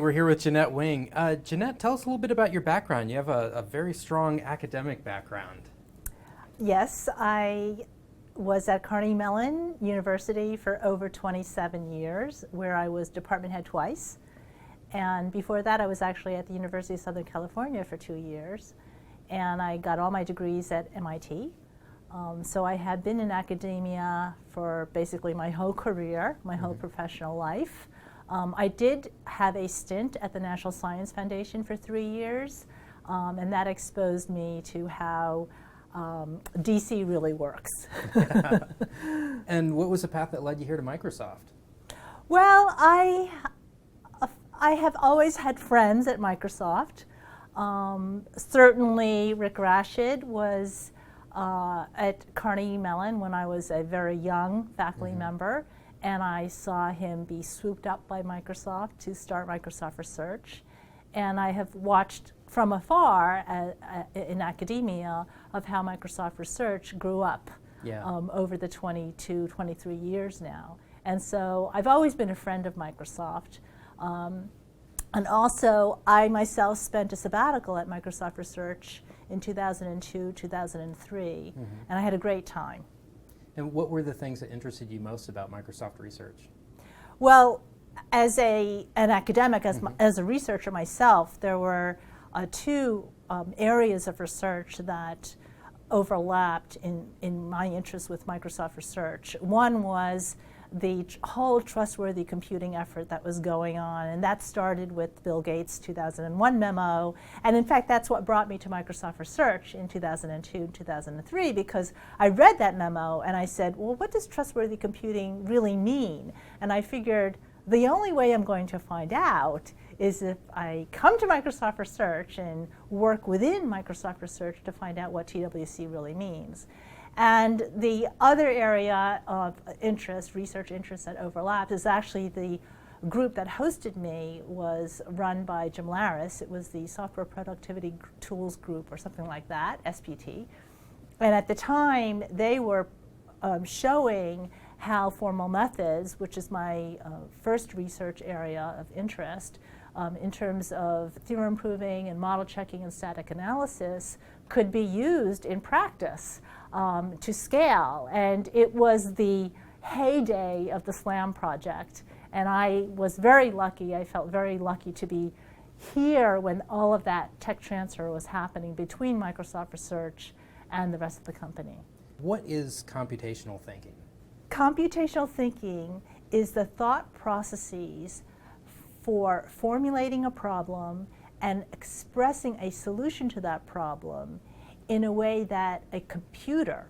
We're here with Jeannette Wing. Jeannette, tell us a little bit about your background. You have a very strong academic background. Yes, I was at Carnegie Mellon University for over 27 years, where I was department head twice. And before that, I was actually at the University of Southern California for 2 years. And I got all my degrees at MIT. So I have been in academia for basically my whole career, my whole professional life. I did have a stint at the National Science Foundation for 3 years, and that exposed me to how DC really works. And what was the path that led you here to Microsoft? Well, I have always had friends at Microsoft. Certainly Rick Rashid was at Carnegie Mellon when I was a very young faculty member, and I saw him be swooped up by Microsoft to start Microsoft Research. And I have watched from afar in academia of how Microsoft Research grew up over the 22, 23 years now. And so I've always been a friend of Microsoft. And also, I myself spent a sabbatical at Microsoft Research in 2002, 2003, and I had a great time. And what were the things that interested you most about Microsoft Research? Well, as an academic, as a researcher myself, there were two areas of research that overlapped in my interest with Microsoft Research. One was the whole trustworthy computing effort that was going on, and that started with Bill Gates' 2001 memo, and in fact that's what brought me to Microsoft Research in 2002, 2003, because I read that memo and I said, well, what does trustworthy computing really mean? And I figured the only way I'm going to find out is if I come to Microsoft Research and work within Microsoft Research to find out what TWC really means. And the other area of interest, research interest that overlapped, is actually the group that hosted me was run by Jim Larris. It was the Software Productivity Tools Group or something like that, SPT. And at the time, they were showing how formal methods, which is my first research area of interest, in terms of theorem proving and model checking and static analysis, could be used in practice to scale. And it was the heyday of the SLAM project. And I was very lucky, I felt very lucky to be here when all of that tech transfer was happening between Microsoft Research and the rest of the company. What is computational thinking? Computational thinking is the thought processes for formulating a problem and expressing a solution to that problem in a way that a computer,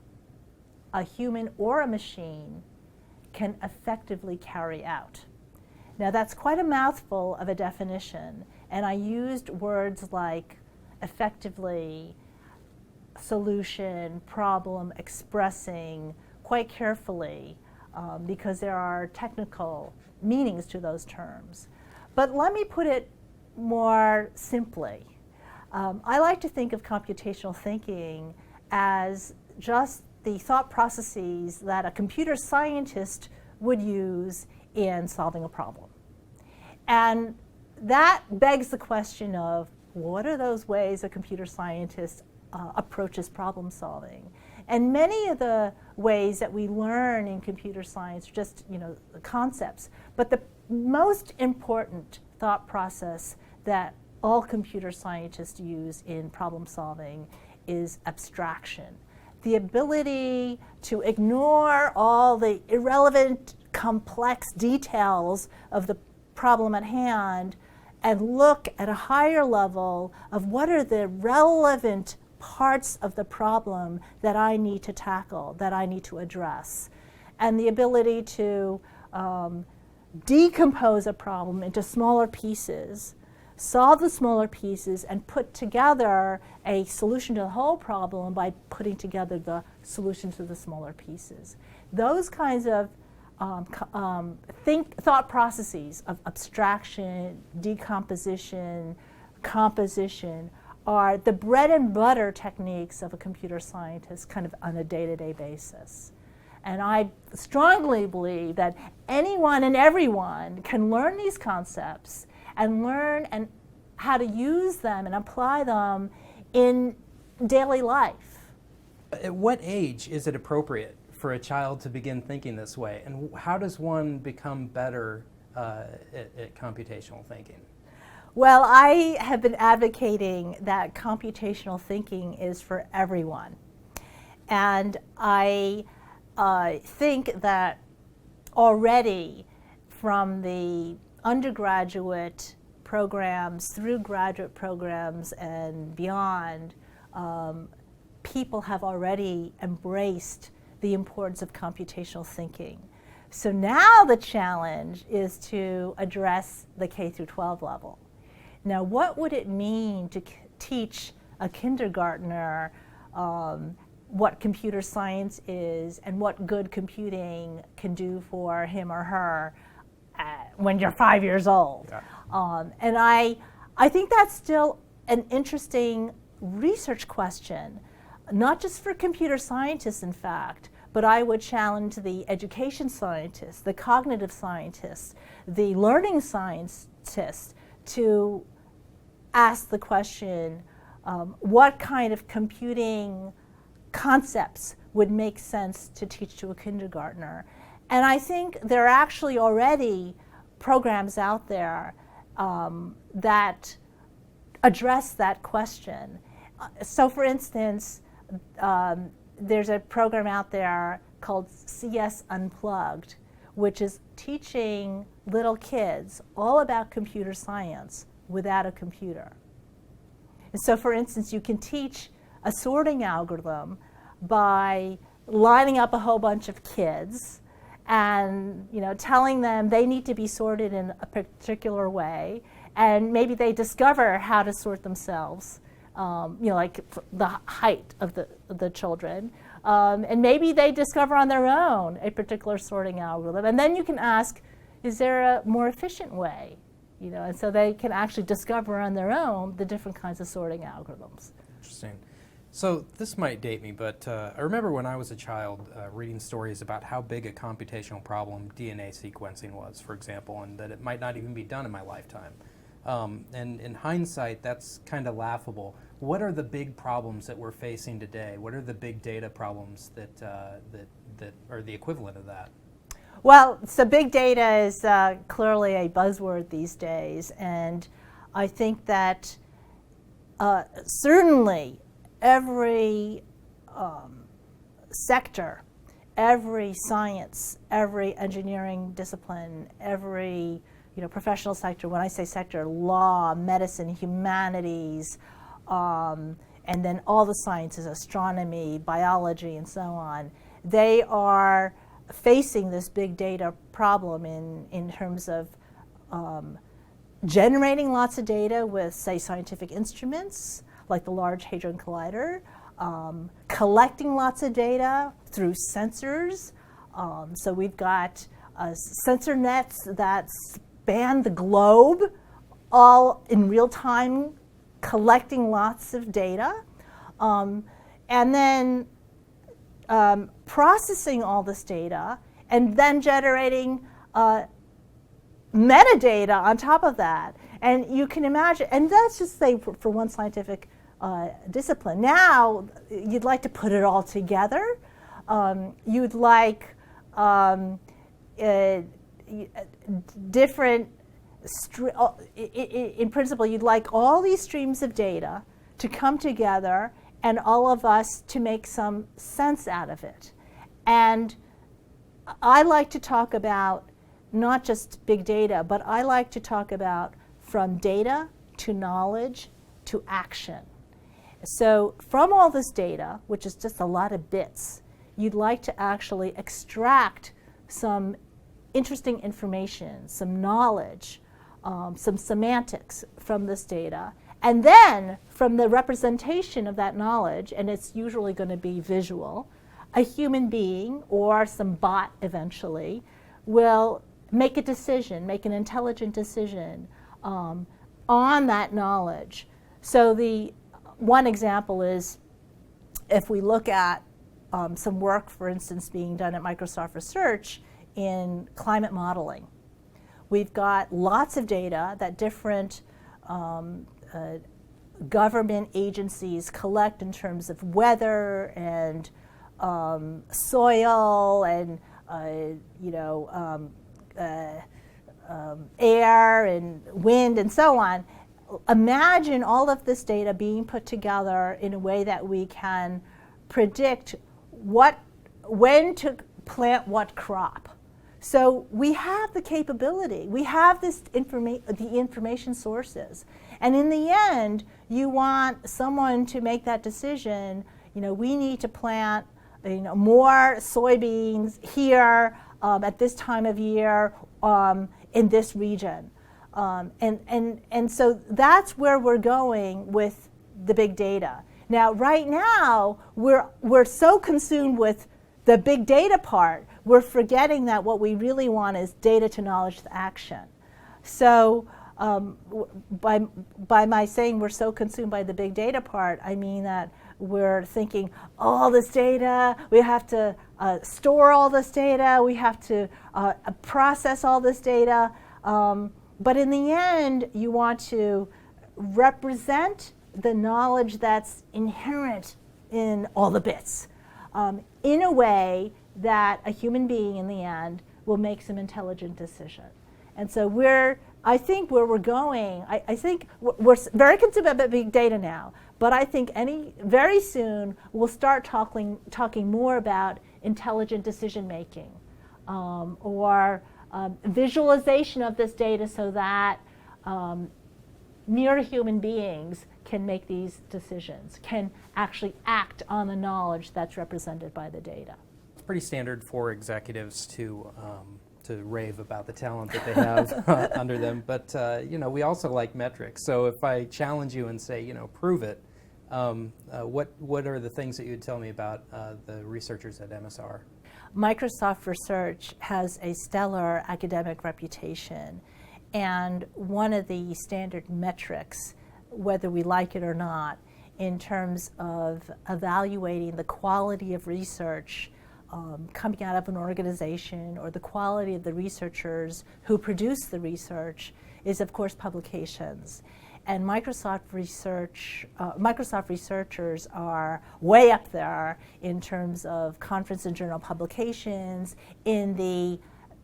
a human or a machine, can effectively carry out. Now that's quite a mouthful of a definition, and I used words like effectively, solution, problem, expressing quite carefully because there are technical meanings to those terms. But let me put it more simply. I like to think of computational thinking as just the thought processes that a computer scientist would use in solving a problem. And that begs the question of, what are those ways a computer scientist approaches problem solving? And many of the ways that we learn in computer science are just, concepts. But the most important thought process that all computer scientists use in problem solving is abstraction. The ability to ignore all the irrelevant, complex details of the problem at hand and look at a higher level of what are the relevant parts of the problem that I need to tackle, that I need to address. And the ability to decompose a problem into smaller pieces, solve the smaller pieces, and put together a solution to the whole problem by putting together the solution to the smaller pieces. Those kinds of thought processes of abstraction, decomposition, composition are the bread and butter techniques of a computer scientist kind of on a day-to-day basis. And I strongly believe that anyone and everyone can learn these concepts and learn and how to use them and apply them in daily life. At what age is it appropriate for a child to begin thinking this way, and how does one become better at computational thinking? Well, I have been advocating that computational thinking is for everyone. And I think that already from the undergraduate programs through graduate programs and beyond, people have already embraced the importance of computational thinking. So now the challenge is to address the K through 12 level. Now, what would it mean to teach a kindergartner what computer science is and what good computing can do for him or her when you're 5 years old? Yeah. And I think that's still an interesting research question, not just for computer scientists, in fact, but I would challenge the education scientists, the cognitive scientists, the learning scientists to ask the question, what kind of computing concepts would make sense to teach to a kindergartner? And I think there are actually already programs out there that address that question. So for instance, there's a program out there called CS Unplugged, which is teaching little kids all about computer science without a computer. And so for instance, you can teach a sorting algorithm by lining up a whole bunch of kids and telling them they need to be sorted in a particular way, and maybe they discover how to sort themselves, like the height of the children, and maybe they discover on their own a particular sorting algorithm, and then you can ask, is there a more efficient way? And so they can actually discover on their own the different kinds of sorting algorithms. Interesting. So this might date me, but I remember when I was a child reading stories about how big a computational problem DNA sequencing was, for example, and that it might not even be done in my lifetime. And in hindsight, that's kind of laughable. What are the big problems that we're facing today? What are the big data problems that are the equivalent of that? Well, so big data is clearly a buzzword these days, and I think that certainly every sector, every science, every engineering discipline, every professional sector, when I say sector, law, medicine, humanities, and then all the sciences, astronomy, biology, and so on, they are facing this big data problem in terms of generating lots of data with, say, scientific instruments like the Large Hadron Collider, collecting lots of data through sensors. So we've got sensor nets that span the globe, all in real time, collecting lots of data, and then processing all this data, and then generating metadata on top of that. And you can imagine, and that's just say for one scientific discipline. Now, you'd like to put it all together. You'd like different, in principle, you'd like all these streams of data to come together and all of us to make some sense out of it. And I like to talk about not just big data, but I like to talk about from data to knowledge to action. So from all this data, which is just a lot of bits, you'd like to actually extract some interesting information, some knowledge, some semantics from this data. And then from the representation of that knowledge, and it's usually going to be visual, a human being or some bot eventually will make a decision, make an intelligent decision on that knowledge. So the one example is if we look at some work, for instance, being done at Microsoft Research in climate modeling. we've got lots of data that different government agencies collect in terms of weather and soil and air and wind and so on. Imagine all of this data being put together in a way that we can predict when to plant what crop. So we have the capability, we have the information sources, and in the end, you want someone to make that decision. We need to plant more soybeans here at this time of year in this region. And so that's where we're going with the big data. Now, right now, we're so consumed with the big data part, we're forgetting that what we really want is data to knowledge to action. So by my saying we're so consumed by the big data part, I mean that we're thinking all this data, we have to store all this data, we have to process all this data. But in the end, you want to represent the knowledge that's inherent in all the bits in a way that a human being in the end will make some intelligent decision. And so I think where we're going, I think we're very concerned about big data now, but I think very soon we'll start talking more about intelligent decision making or visualization of this data so that mere human beings can make these decisions, can actually act on the knowledge that's represented by the data. It's pretty standard for executives to rave about the talent that they have under them, but we also like metrics. So if I challenge you and say, prove it, what are the things that you would tell me about the researchers at MSR? Microsoft Research has a stellar academic reputation, and one of the standard metrics, whether we like it or not, in terms of evaluating the quality of research coming out of an organization or the quality of the researchers who produce the research is, of course, publications. And Microsoft researchers are way up there in terms of conference and journal publications in the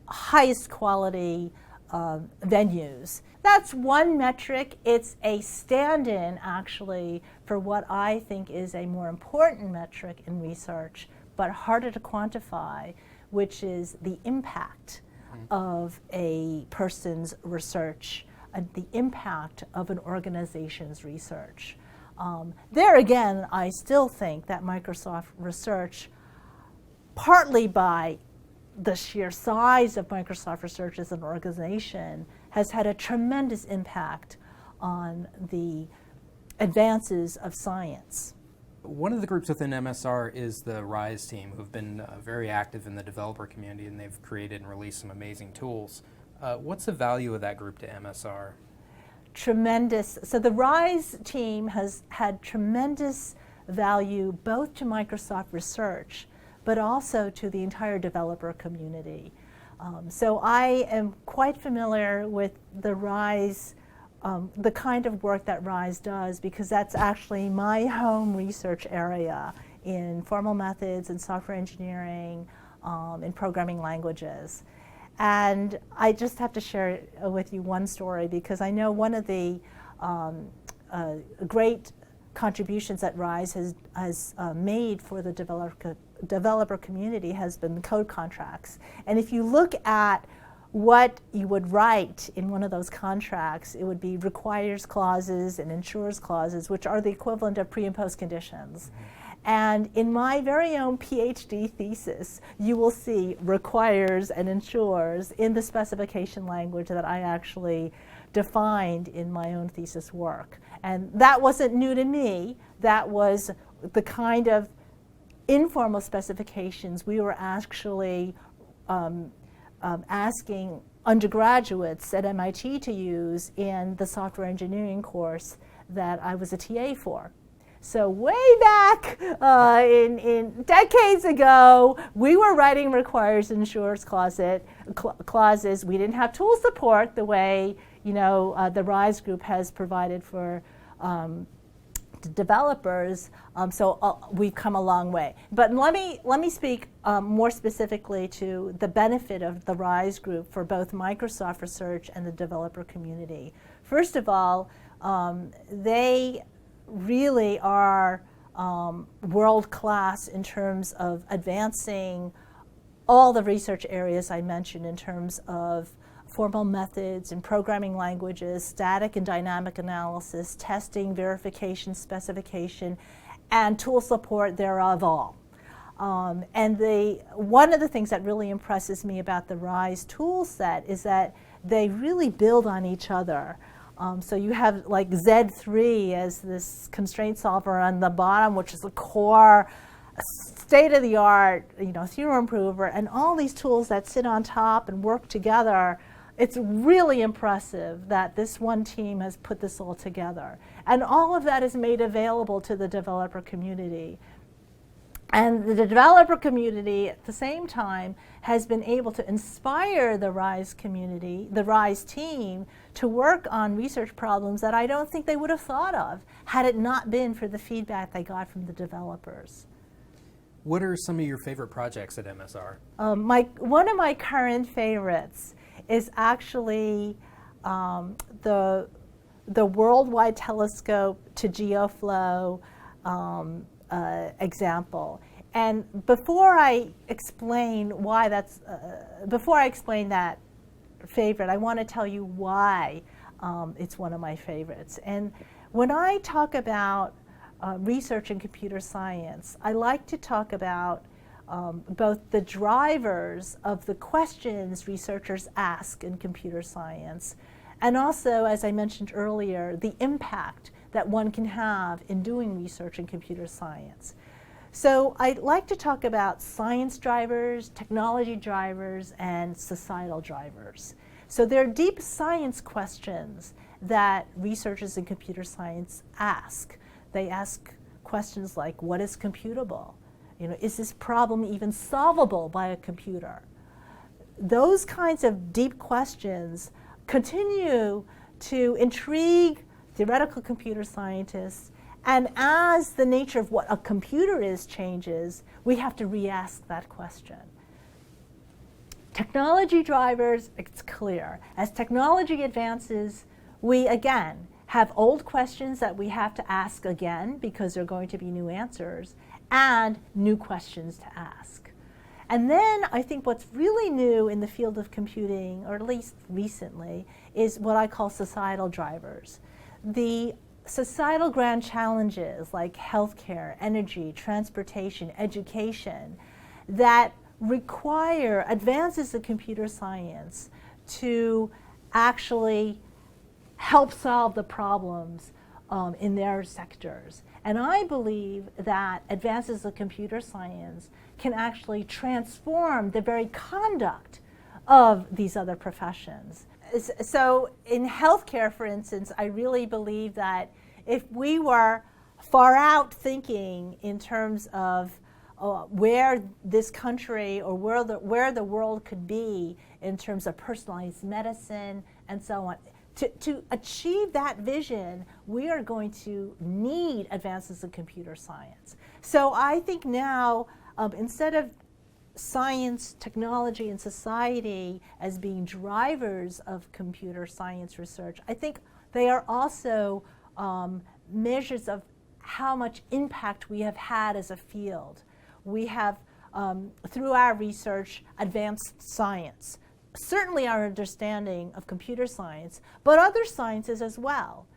highest quality venues. That's one metric. It's a stand-in, actually, for what I think is a more important metric in research, but harder to quantify, which is the impact of a person's research, the impact of an organization's research. There again, I still think that Microsoft Research, partly by the sheer size of Microsoft Research as an organization, has had a tremendous impact on the advances of science. One of the groups within MSR is the RISE team, who've been very active in the developer community, and they've created and released some amazing tools. What's the value of that group to MSR? Tremendous. So the RISE team has had tremendous value both to Microsoft Research, but also to the entire developer community. So I am quite familiar with the RISE, the kind of work that RISE does, because that's actually my home research area in formal methods and software engineering, in programming languages. And I just have to share with you one story, because I know one of the great contributions that RISE has made for the developer community has been code contracts. And if you look at what you would write in one of those contracts, it would be requires clauses and ensures clauses, which are the equivalent of pre and post conditions. And in my very own PhD thesis, you will see requires and ensures in the specification language that I actually defined in my own thesis work. And that wasn't new to me. That was the kind of informal specifications we were actually asking undergraduates at MIT to use in the software engineering course that I was a TA for. So way back in decades ago, we were writing requires insurers clauses. We didn't have tool support the way the RISE group has provided for developers. So we've come a long way. But let me speak more specifically to the benefit of the RISE group for both Microsoft Research and the developer community. First of all, they really are world-class in terms of advancing all the research areas I mentioned in terms of formal methods and programming languages, static and dynamic analysis, testing, verification, specification, and tool support thereof all. And one of the things that really impresses me about the RISE tool set is that they really build on each other. So you have like Z3 as this constraint solver on the bottom, which is a core, state-of-the-art, theorem improver, and all these tools that sit on top and work together. It's really impressive that this one team has put this all together. And all of that is made available to the developer community. And the developer community, at the same time, has been able to inspire the RISE community, the RISE team, to work on research problems that I don't think they would have thought of had it not been for the feedback they got from the developers. What are some of your favorite projects at MSR? One of my current favorites is actually the Worldwide Telescope to GeoFlow example. And before I explain that favorite, I want to tell you why it's one of my favorites. And when I talk about research in computer science, I like to talk about both the drivers of the questions researchers ask in computer science, and also, as I mentioned earlier, the impact that one can have in doing research in computer science. So I'd like to talk about science drivers, technology drivers, and societal drivers. So there are deep science questions that researchers in computer science ask. They ask questions like, what is computable? Is this problem even solvable by a computer? Those kinds of deep questions continue to intrigue theoretical computer scientists, and as the nature of what a computer is changes, we have to re-ask that question. Technology drivers, it's clear. As technology advances, we again have old questions that we have to ask again because there are going to be new answers, and new questions to ask. And then I think what's really new in the field of computing, or at least recently, is what I call societal drivers. The societal grand challenges like healthcare, energy, transportation, education that require advances in computer science to actually help solve the problems in their sectors. And I believe that advances in computer science can actually transform the very conduct of these other professions. So in healthcare, for instance, I really believe that if we were far out thinking in terms of where this country or where the world could be in terms of personalized medicine and so on, to achieve that vision, we are going to need advances in computer science. So I think now, instead of science, technology, and society as being drivers of computer science research, I think they are also measures of how much impact we have had as a field. We have, through our research, advanced science. Certainly our understanding of computer science, but other sciences as well.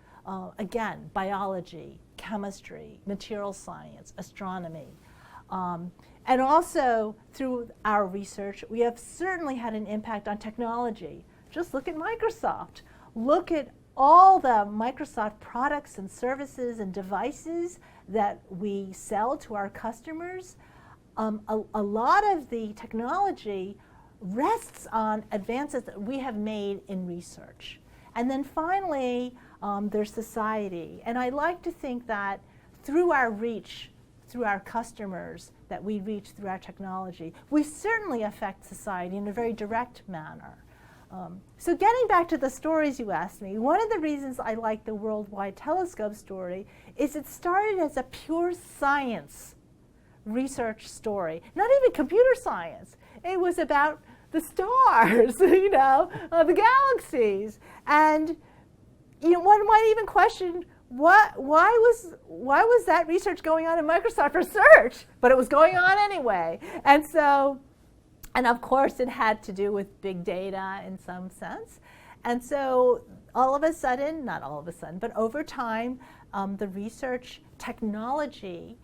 Again, biology, chemistry, material science, astronomy. And also, through our research, we have certainly had an impact on technology. Just look at Microsoft. Look at all the Microsoft products and services and devices that we sell to our customers. A lot of the technology rests on advances that we have made in research. And then finally, there's society. And I like to think that through our reach, through our customers that we reach through our technology, we certainly affect society in a very direct manner. So getting back to the stories you asked me, one of the reasons I like the Worldwide Telescope story is it started as a pure science research story, not even computer science. It was about the stars, you know, the galaxies. And you know, one might even question, why was that research going on in Microsoft Research? But it was going on anyway. And so, and of course it had to do with big data in some sense. And so all of a sudden, not all of a sudden, but over time, the research technology,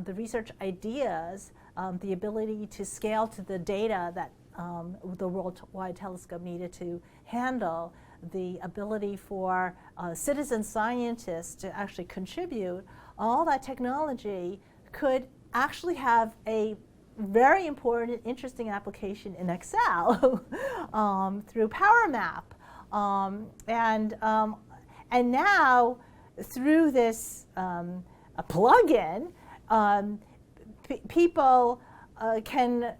the research ideas, the ability to scale to the data that the Worldwide Telescope needed to handle, the ability for citizen scientists to actually contribute, all that technology could actually have a very important, interesting application in Excel through PowerMap. And now, through this a plugin, people can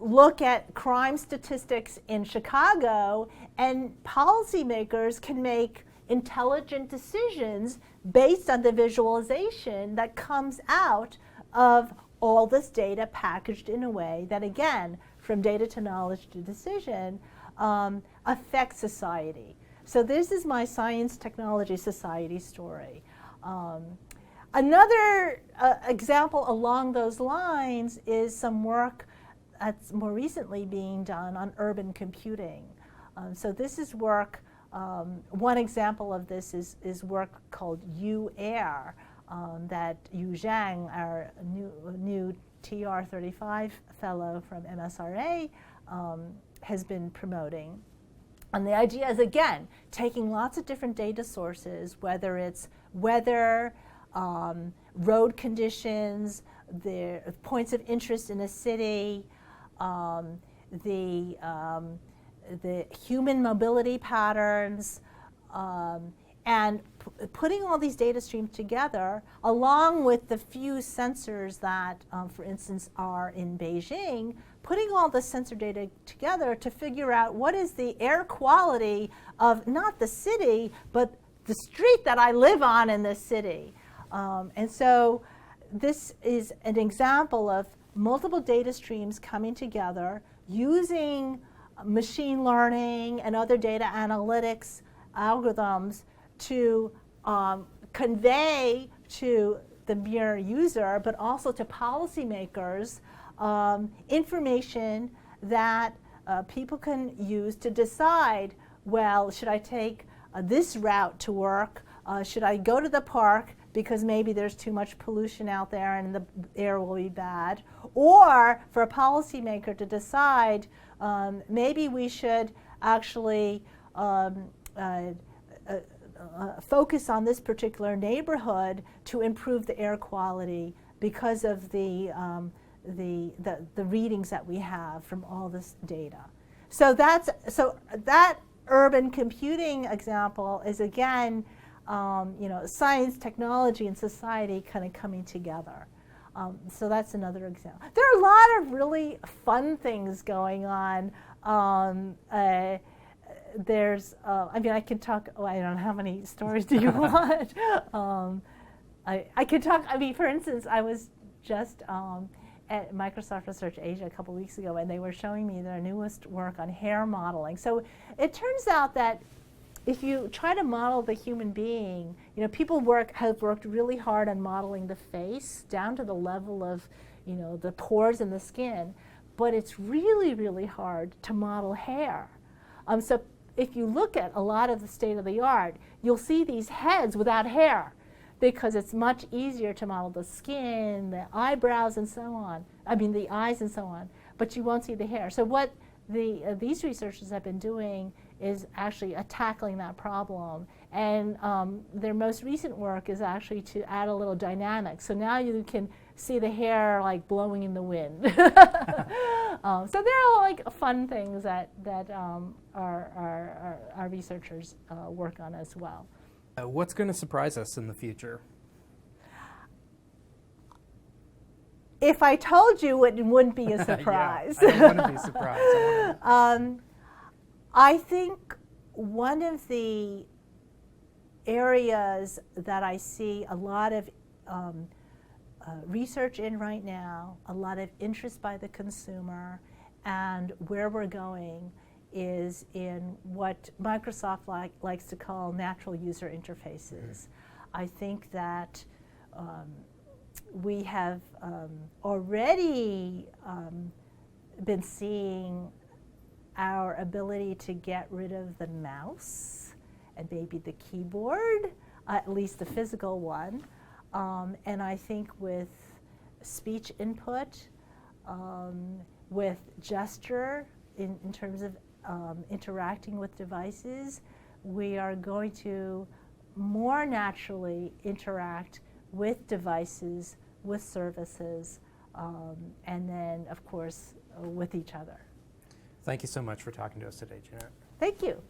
look at crime statistics in Chicago, and policymakers can make intelligent decisions based on the visualization that comes out of all this data packaged in a way that, again, from data to knowledge to decision, affects society. So this is my science, technology, society story. Another example along those lines is some work that's more recently being done on urban computing. So this is work, one example of this is work called U-Air that Yu Zhang, our new TR35 fellow from MSRA, has been promoting. And the idea is, again, taking lots of different data sources, whether it's weather, road conditions, the points of interest in a city, the human mobility patterns, and putting all these data streams together, along with the few sensors that, for instance, are in Beijing, putting all the sensor data together to figure out what is the air quality of not the city, but the street that I live on in this city. And so this is an example of multiple data streams coming together using machine learning and other data analytics algorithms to convey to the mere user, but also to policymakers, information that people can use to decide, well, should I take this route to work? Should I go to the park because maybe there's too much pollution out there and the air will be bad? Or for a policymaker to decide, maybe we should actually focus on this particular neighborhood to improve the air quality because of the readings that we have from all this data. So that urban computing example is, again, science, technology, and society kind of coming together. So that's another example. There are a lot of really fun things going on. There's, I mean, I can talk, I don't know how many stories do you want? I could talk, I mean, for instance, I was just at Microsoft Research Asia a couple weeks ago, and they were showing me their newest work on hair modeling. So it turns out that if you try to model the human being, people have worked really hard on modeling the face down to the level of, the pores in the skin, but it's really, really hard to model hair. So if you look at a lot of the state of the art, you'll see these heads without hair because it's much easier to model the skin, the eyebrows, and so on. I mean, the eyes and so on, but you won't see the hair. So what these researchers have been doing is actually tackling that problem. And their most recent work is actually to add a little dynamic. So now you can see the hair like blowing in the wind. So there are like fun things that our researchers work on as well. What's going to surprise us in the future? If I told you, it wouldn't be a surprise. Yeah, I don't want to be surprised. I think one of the areas that I see a lot of research in right now, a lot of interest by the consumer, and where we're going is in what Microsoft likes to call natural user interfaces. I think that we have already been seeing our ability to get rid of the mouse and maybe the keyboard, at least the physical one. And I think with speech input, with gesture in terms of interacting with devices, we are going to more naturally interact with devices, with services, and then, of course, with each other. Thank you so much for talking to us today, Jeannette. Thank you.